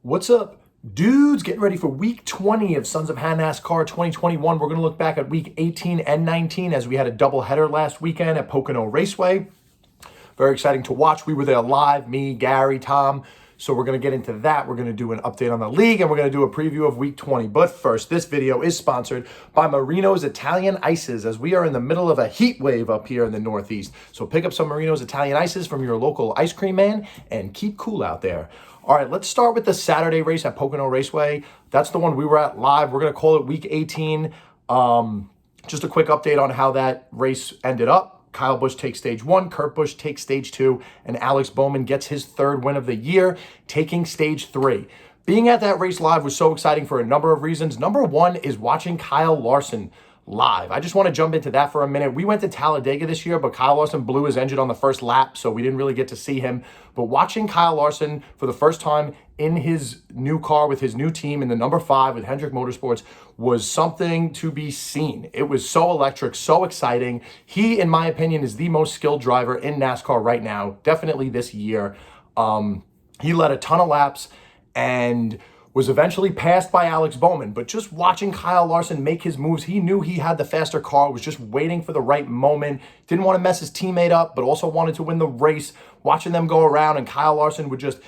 What's up, dudes? Getting ready for week 20 of Sons of Han NASCAR 2021. We're going to look back at week 18 and 19 as we had a doubleheader last weekend at Pocono Raceway. Very exciting to watch. We were there live, me, Gary, Tom. So we're going to get into that. We're going to do an update on the league and we're going to do a preview of week 20. But first, this video is sponsored by Marino's Italian Ices as we are in the middle of a heat wave up here in the Northeast. So pick up some Marino's Italian Ices from your local ice cream man and keep cool out there. All right, let's start with the Saturday race at Pocono Raceway. That's the one we were at live. We're going to call it week 18. Just a quick update on how that race ended up. Kyle Busch takes stage 1, Kurt Busch takes stage 2, and Alex Bowman gets his third win of the year, taking stage 3. Being at that race live was so exciting for a number of reasons. Number one is watching Kyle Larson live. I just want to jump into that for a minute. We went to Talladega this year, but Kyle Larson blew his engine on the first lap, so we didn't really get to see him. But watching Kyle Larson for the first time in his new car with his new team in the number 5 with Hendrick Motorsports was something to be seen. It was so electric, so exciting. He, in my opinion, is the most skilled driver in NASCAR right now, definitely this year. He led a ton of laps and was eventually passed by Alex Bowman. But just watching Kyle Larson make his moves, he knew he had the faster car, was just waiting for the right moment, didn't want to mess his teammate up, but also wanted to win the race. Watching them go around and Kyle Larson would just,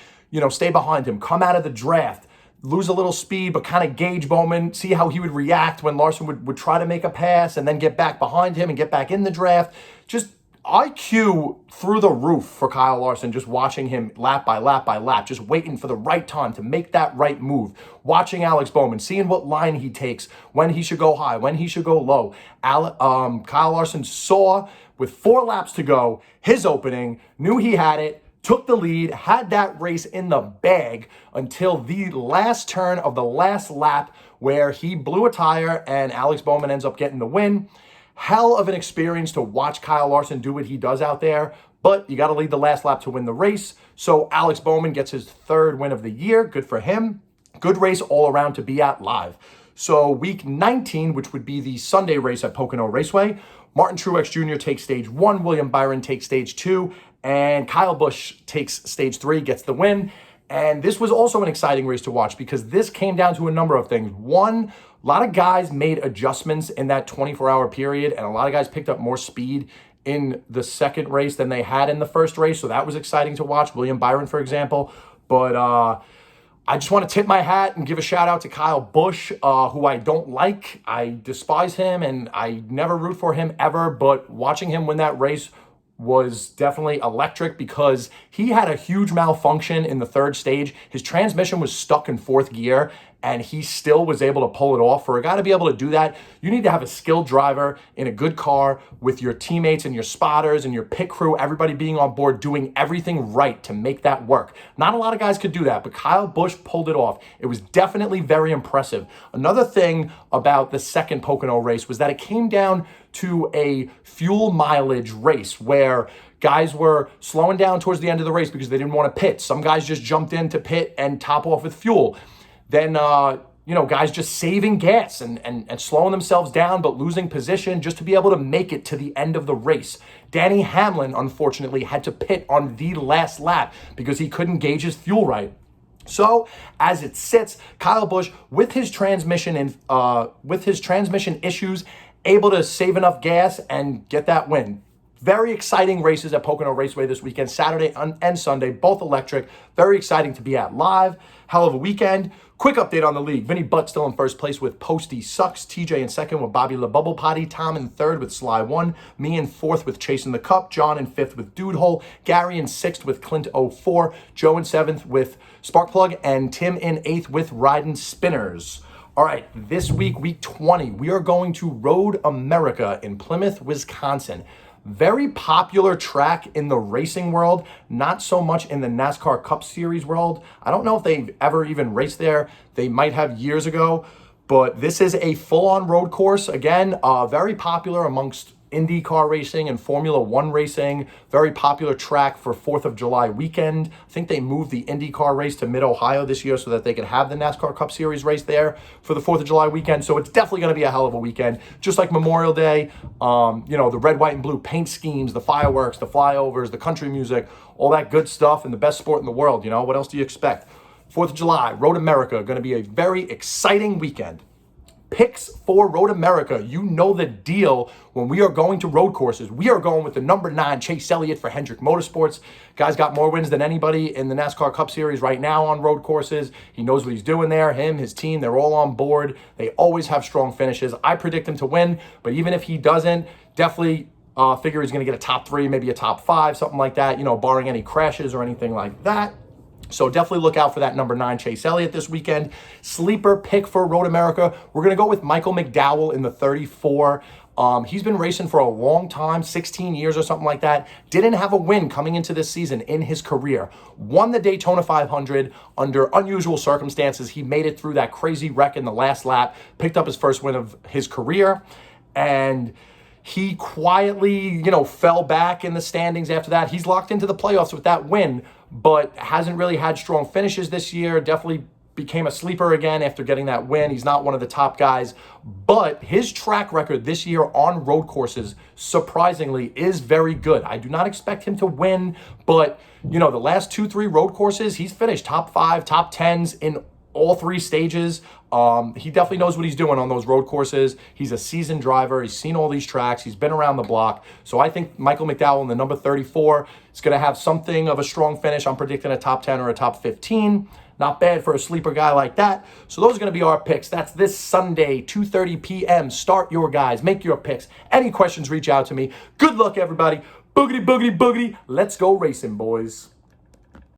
stay behind him, come out of the draft, lose a little speed, but kind of gauge Bowman, see how he would react when Larson would try to make a pass and then get back behind him and get back in the draft. Just IQ through the roof for Kyle Larson, just watching him lap by lap by lap, just waiting for the right time to make that right move. Watching Alex Bowman, seeing what line he takes, when he should go high, when he should go low. Kyle Larson saw, with 4 laps to go, his opening, knew he had it, took the lead, had that race in the bag until the last turn of the last lap where he blew a tire and Alex Bowman ends up getting the win. Hell of an experience to watch Kyle Larson do what he does out there, but you got to lead the last lap to win the race. So Alex Bowman gets his third win of the year. Good for him. Good race all around to be at live. So week 19, which would be the Sunday race at Pocono Raceway, Martin Truex Jr. takes stage 1, William Byron takes stage 2, and Kyle Busch takes stage 3, gets the win. And this was also an exciting race to watch because this came down to a number of things. One, a lot of guys made adjustments in that 24-hour period, and a lot of guys picked up more speed in the second race than they had in the first race. So that was exciting to watch. William Byron, for example. But I just want to tip my hat and give a shout out to Kyle Busch, who I don't like. I despise him and I never root for him ever. But watching him win that race was definitely electric because he had a huge malfunction in the third stage. His transmission was stuck in 4th gear and he still was able to pull it off. For a guy to be able to do that, you need to have a skilled driver in a good car with your teammates and your spotters and your pit crew, everybody being on board, doing everything right to make that work. Not a lot of guys could do that, but Kyle Busch pulled it off. It was definitely very impressive. Another thing about the second Pocono race was that it came down to a fuel mileage race where guys were slowing down towards the end of the race because they didn't want to pit. Some guys just jumped in to pit and top off with fuel. Then, guys just saving gas and slowing themselves down but losing position just to be able to make it to the end of the race. Danny Hamlin, unfortunately, had to pit on the last lap because he couldn't gauge his fuel right. So, as it sits, Kyle Busch, with his transmission issues, able to save enough gas and get that win. Very exciting races at Pocono Raceway this weekend, Saturday and Sunday, both electric. Very exciting to be at live. Hell of a weekend. Quick update on the league. Vinny Butt still in first place with Posty Sucks. TJ in second with Bobby La Bubble Potty. Tom in third with Sly 1. Me in fourth with Chasing the Cup. John in fifth with Dude Hole. Gary in sixth with Clint 04. Joe in seventh with Sparkplug. And Tim in eighth with Riding Spinners. All right, this week, week 20, we are going to Road America in Plymouth, Wisconsin. Very popular track in the racing world, not so much in the NASCAR Cup Series world. I don't know if they've ever even raced there. They might have years ago, but this is a full-on road course. Again, very popular amongst IndyCar racing and Formula One racing. Very popular track for 4th of July weekend. I think they moved the IndyCar race to Mid-Ohio this year so that they could have the NASCAR Cup Series race there for the 4th of July weekend. So it's definitely going to be a hell of a weekend. Just like Memorial Day, the red, white, and blue paint schemes, the fireworks, the flyovers, the country music, all that good stuff, and the best sport in the world. What else do you expect? 4th of July, Road America, going to be a very exciting weekend. Picks for Road America. You know the deal when we are going to road courses. We are going with the number 9, Chase Elliott for Hendrick Motorsports. Guy's got more wins than anybody in the NASCAR Cup Series right now on road courses. He knows what he's doing there. Him, his team, they're all on board. They always have strong finishes. I predict him to win, but even if he doesn't, definitely figure he's going to get a top 3, maybe a top 5, something like that, barring any crashes or anything like that. So definitely look out for that number 9 Chase Elliott this weekend. Sleeper pick for Road America. We're going to go with Michael McDowell in the 34. He's been racing for a long time, 16 years or something like that. Didn't have a win coming into this season in his career. Won the Daytona 500 under unusual circumstances. He made it through that crazy wreck in the last lap, picked up his first win of his career, and he quietly, fell back in the standings after that. He's locked into the playoffs with that win, but hasn't really had strong finishes this year. Definitely became a sleeper again after getting that win. He's not one of the top guys, but his track record this year on road courses, surprisingly, is very good. I do not expect him to win, but, the last 2-3 road courses, he's finished top 5, top 10s in all 3 stages. He definitely knows what he's doing on those road courses. He's a seasoned driver. He's seen all these tracks. He's been around the block. So I think Michael McDowell in the number 34 is going to have something of a strong finish. I'm predicting a top 10 or a top 15. Not bad for a sleeper guy like that. So those are going to be our picks. That's this Sunday, 2:30 p.m. Start your guys. Make your picks. Any questions, reach out to me. Good luck, everybody. Boogity, boogity, boogity. Let's go racing, boys.